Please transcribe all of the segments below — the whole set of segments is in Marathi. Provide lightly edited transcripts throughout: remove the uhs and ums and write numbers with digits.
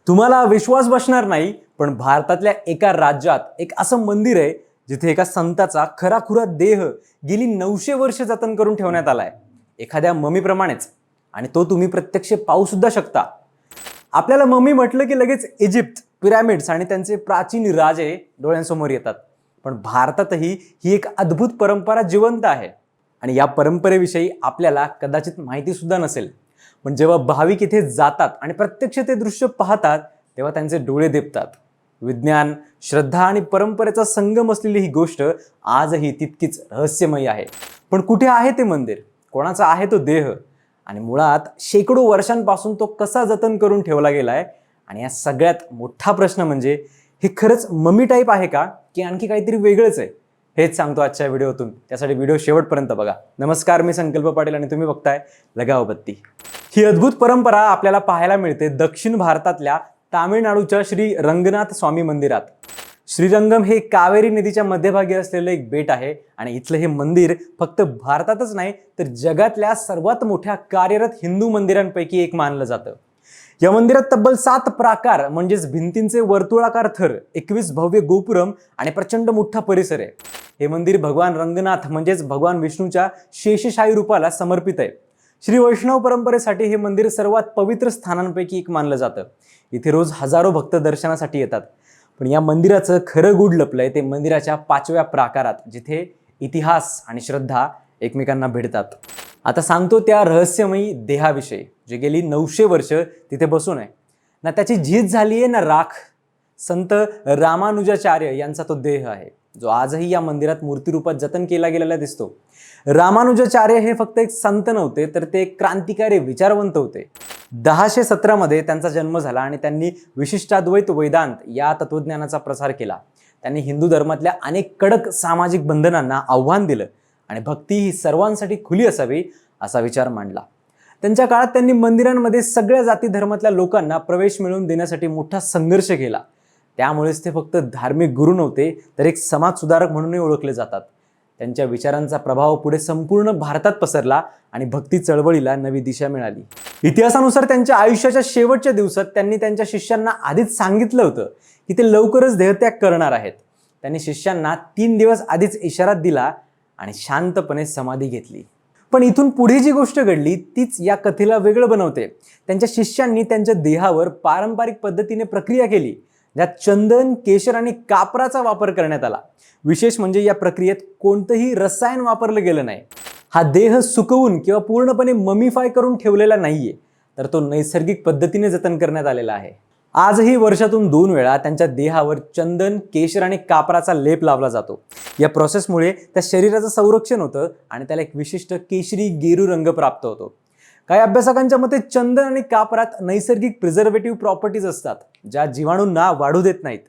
तुम्हाला विश्वास बसणार नाही, पण भारतातल्या एका राज्यात एक असं मंदिर आहे जिथे एका संताचा खराखुरा देह गेली 900 वर्ष जतन करून ठेवण्यात आलाय, एखाद्या ममीप्रमाणेच. आणि तो तुम्ही प्रत्यक्ष पाहू सुद्धा शकता. आपल्याला ममी म्हटलं की लगेच इजिप्त, पिरॅमिड्स आणि त्यांचे प्राचीन राजे डोळ्यांसमोर येतात. पण भारतातही ही एक अद्भुत परंपरा जिवंत आहे. आणि या परंपरेविषयी आपल्याला कदाचित माहिती सुद्धा नसेल. पण जेव्हा भाविक इथे जातात आणि प्रत्यक्ष ते दृश्य पाहतात, तेव्हा त्यांचे डोळे दिपतात. विज्ञान, श्रद्धा आणि परंपरेचा संगम असलेली ही गोष्ट आजही तितकीच रहस्यमयी आहे. पण कुठे आहे ते मंदिर? कोणाचा आहे तो देह? आणि मुळात शेकडो वर्षांपासून तो कसा जतन करून ठेवला गेलाय? आणि या सगळ्यात मोठा प्रश्न म्हणजे, हे खरंच ममी टाईप आहे का, की आणखी काहीतरी वेगळंच आहे? हेच सांगतो आजच्या व्हिडिओतून. त्यासाठी व्हिडिओ शेवटपर्यंत बघा. नमस्कार, मी संकल्प पाटील आणि तुम्ही बघताय लगाव बत्ती. ही अद्भुत परंपरा आपल्याला पाहायला मिळते दक्षिण भारतातल्या तामिळनाडूच्या श्री रंगनाथ स्वामी मंदिरात. श्रीरंगम हे कावेरी नदीच्या मध्यभागी असलेलं एक बेट आहे. आणि इथलं हे मंदिर फक्त भारतातच नाही, तर जगातल्या सर्वात मोठ्या कार्यरत हिंदू मंदिरांपैकी एक मानलं जातं. या मंदिरात तब्बल 7 प्राकार म्हणजेच भिंतींचे वर्तुळाकार थर, 21 भव्य गोपुरम आणि प्रचंड मोठा परिसर आहे. हे मंदिर भगवान रंगनाथ म्हणजेच भगवान विष्णूच्या शेषशाही रूपाला समर्पित आहे. श्री वैष्णव परंपरेसाठी हे मंदिर सर्वात पवित्र स्थानांपैकी एक मानलं जातं. इथे रोज हजारो भक्त दर्शनासाठी येतात. पण या मंदिराचं खरं गूढ लपलंय ते मंदिराच्या 5व्या प्राकारात, जिथे इतिहास आणि श्रद्धा एकमेकांना भिडतात. आता सांगतो त्या रहस्यमयी देहाविषयी, जे गेली 900 वर्ष तिथे बसून आहे. ना त्याची झीज झाली आहे ना राख. संत रामानुजाचार्य यांचा तो देह आहे, जो आजही या मंदिरात मूर्तिरूपात जतन केला गेलेला दिसतो. रामानुजाचार्य हे फक्त एक संत नव्हते, तर ते एक क्रांतिकारी विचारवंत होते. 1017 मध्ये त्यांचा जन्म झाला आणि त्यांनी विशिष्टाद्वैत वेदांत या तत्वज्ञानाचा प्रसार केला. त्यांनी हिंदू धर्मातल्या अनेक कडक सामाजिक बंधनांना आव्हान दिलं आणि भक्ती ही सर्वांसाठी खुली असावी असा विचार मांडला. त्यांच्या काळात त्यांनी मंदिरांमध्ये सगळ्या जाती धर्मातल्या लोकांना प्रवेश मिळवून देण्यासाठी मोठा संघर्ष केला. त्यामुळेच ते फक्त धार्मिक गुरु नव्हते, तर एक समाज सुधारक म्हणूनही ओळखले जातात. त्यांच्या विचारांचा प्रभाव पुढे संपूर्ण भारतात पसरला आणि भक्ती चळवळीला नवी दिशा मिळाली. इतिहासानुसार त्यांच्या आयुष्याच्या शेवटच्या दिवसात त्यांनी त्यांच्या शिष्यांना आधीच सांगितलं होतं की ते लवकरच देहत्याग करणार आहेत. त्यांनी शिष्यांना 3 दिवस आधीच इशारा दिला आणि शांतपणे समाधी घेतली. पण इथून पुढे जी गोष्ट घडली तीच या कथेला वेगळं बनवते. त्यांच्या शिष्यांनी त्यांच्या देहावर पारंपरिक पद्धतीने प्रक्रिया केली, ज्यात चंदन, केशर आणि कापराचा वापर करण्यात आला. विशेष म्हणजे या प्रक्रियेत कोणतंही रसायन वापरलं गेलं नाही. हा देह सुकवून किंवा पूर्णपणे ममीफाय करून ठेवलेला नाहीये, तर तो नैसर्गिक पद्धतीने जतन करण्यात आलेला आहे. आजही वर्षातून 2 वेळा त्यांच्या देहावर चंदन, केशर आणि कापराचा लेप लावला जातो. या प्रोसेसमुळे त्या शरीराचं संरक्षण होतं आणि त्याला एक विशिष्ट केशरी गेरू रंग प्राप्त होतो. काही अभ्यासकांच्या मते चंदन आणि कापरात नैसर्गिक प्रिझर्वेटिव्ह प्रॉपर्टीज असतात, ज्या जीवाणूंना वाढू देत नाहीत.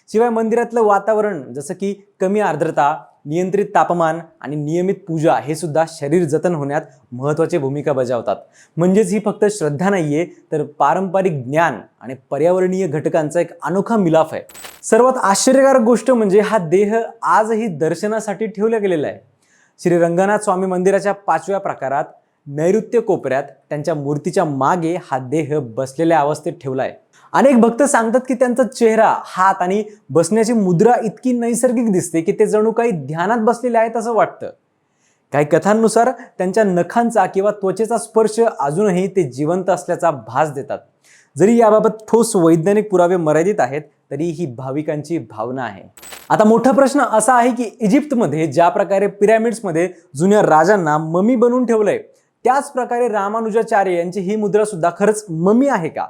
शिवाय मंदिरातलं वातावरण, जसं की कमी आर्द्रता, नियंत्रित तापमान आणि नियमित पूजा, हे सुद्धा शरीर जतन होण्यात महत्त्वाची भूमिका बजावतात. म्हणजेच ही फक्त श्रद्धा नाहीये, तर पारंपरिक ज्ञान आणि पर्यावरणीय घटकांचा एक अनोखा मिलाफ आहे. सर्वात आश्चर्यकारक गोष्ट म्हणजे हा देह आजही दर्शनासाठी ठेवला गेलेला आहे. श्री रंगनाथ स्वामी मंदिराच्या 5व्या प्रकारात नैऋत्य कोपऱ्यात त्यांच्या मूर्तीच्या मागे हा देह बसलेल्या अवस्थेत ठेवलाय. अनेक भक्त सांगतात की त्यांचा चेहरा, हात आणि बसण्याची मुद्रा इतकी नैसर्गिक दिसते की ते जणू काही ध्यानात बसलेले आहेत असं वाटतं. काही कथांनुसार त्यांच्या नखांचा किंवा त्वचेचा स्पर्श अजूनही ते जिवंत असल्याचा भास देतात. जरी याबाबत ठोस वैज्ञानिक पुरावे मर्यादित आहेत, तरी ही भाविकांची भावना आहे. आता मोठा प्रश्न असा आहे की इजिप्तमध्ये ज्या प्रकारे पिरॅमिड्समध्ये जुन्या राजांना ममी बनवून ठेवलंय, त्याच प्रकारे रामानुजाचार्य यांची ही मुद्रा सुद्धा खरंच ममी आहे का?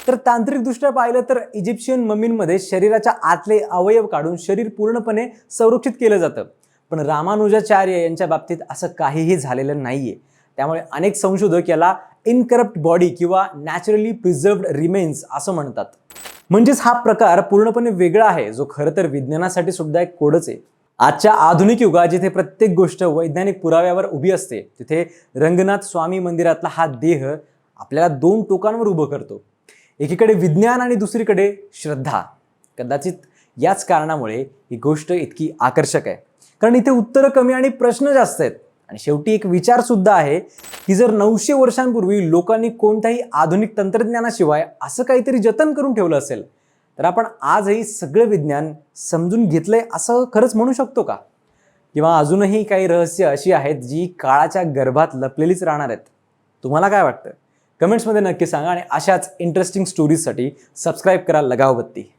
तर तांत्रिकदृष्ट्या पाहिलं तर इजिप्शियन ममींमध्ये शरीराच्या आतले अवयव काढून शरीर पूर्णपणे संरक्षित केलं जातं. पण रामानुजाचार्य यांच्या बाबतीत असं काहीही झालेलं नाहीये. त्यामुळे अनेक संशोधक याला इनकरप्ट बॉडी किंवा नॅचरली प्रिझर्व्ड रिमेन्स असं म्हणतात. म्हणजेच हा प्रकार पूर्णपणे वेगळा आहे, जो खरं तर विज्ञानासाठी सुद्धा एक कोडच आहे. आजच्या आधुनिक युगात जिथे प्रत्येक गोष्ट वैज्ञानिक पुराव्यावर उभी असते, तिथे रंगनाथ स्वामी मंदिरातला हा देह आपल्याला 2 टोकांवर उभं करतो. एकीकडे विज्ञान आणि दुसरीकडे श्रद्धा. कदाचित याच कारणामुळे ही गोष्ट इतकी आकर्षक आहे, कारण इथे उत्तरं कमी आणि प्रश्न जास्त आहेत. आणि शेवटी एक विचार सुद्धा आहे की जर 900 वर्षांपूर्वी लोकांनी कोणत्याही आधुनिक तंत्रज्ञानाशिवाय असं काहीतरी जतन करून ठेवलं असेल तर आपण आजही सगळं विज्ञान समजून घेतलंय असं खरंच म्हणू शकतो का? किंवा अजूनही काही रहस्य अशी आहेत जी काळाच्या गर्भात लपलेलीच राहणार आहेत? तुम्हाला काय वाटतं? कमेंट्समध्ये नक्की सांगा आणि अशाच इंटरेस्टिंग स्टोरीजसाठी सबस्क्राईब करा लगावबत्ती.